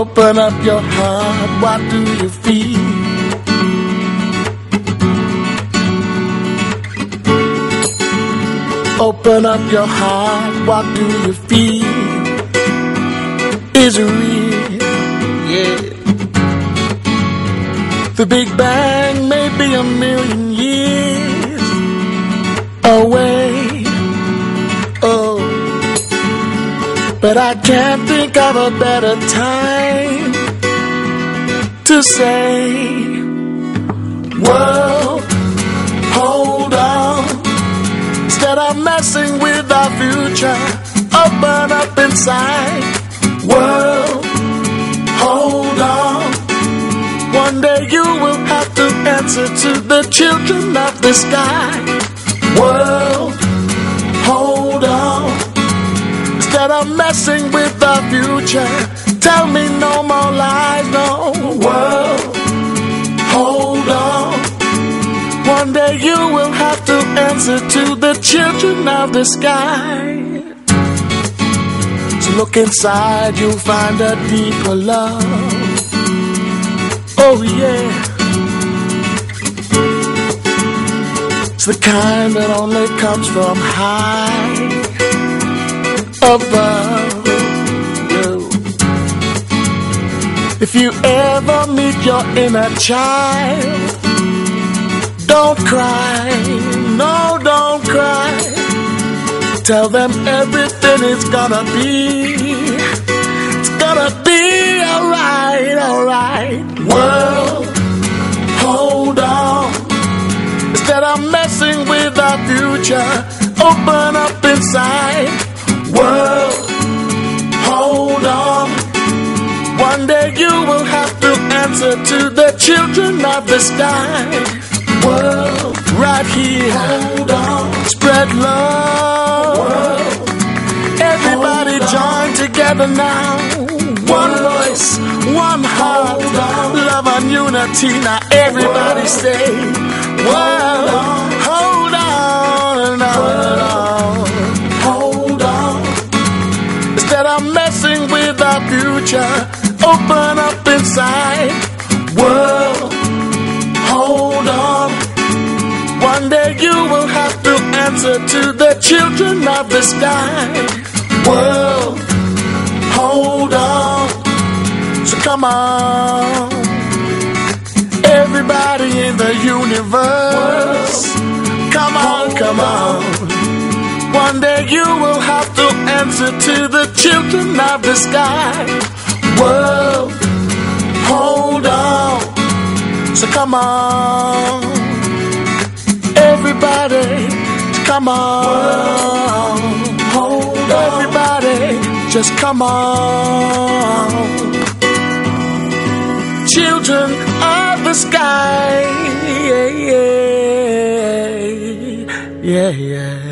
Open up your heart, what do you feel? Open up your heart, what do you feel? Is it real? Yeah. The Big Bang may be a million years away. Oh, but I can't think of a better time to say, world, hold on. Instead of messing with our future, open up inside. World, hold on. One day you will have to answer to the children of the sky. World, hold on. Instead of messing with the future, tell me no more lies, no. World, hold on. One day you will have to answer to the children of the sky. So look inside, you'll find a deeper love. Oh yeah, it's the kind that only comes from high above you. If you ever meet your inner child, don't cry, no, don't cry. Tell them everything is gonna be, it's gonna be alright, alright. World, hold on. Instead of messing with our future, open up inside. World, hold on. One day you will have to answer to the children of the sky. World, right here, hold on. Spread love. World, everybody join together now. One voice, one heart, love and unity. Now everybody say, world, hold on, hold on. Instead of messing with our future, open up inside. World, hold on. One day you will have to answer to the children of the sky. World, hold on. So come on, everybody in the universe. Come on, come on. One day you will have to answer to the children of the sky. World, hold on. So come on, everybody, come on. Hold on. Everybody, just come on. Children of the sky, yeah, yeah, yeah, yeah.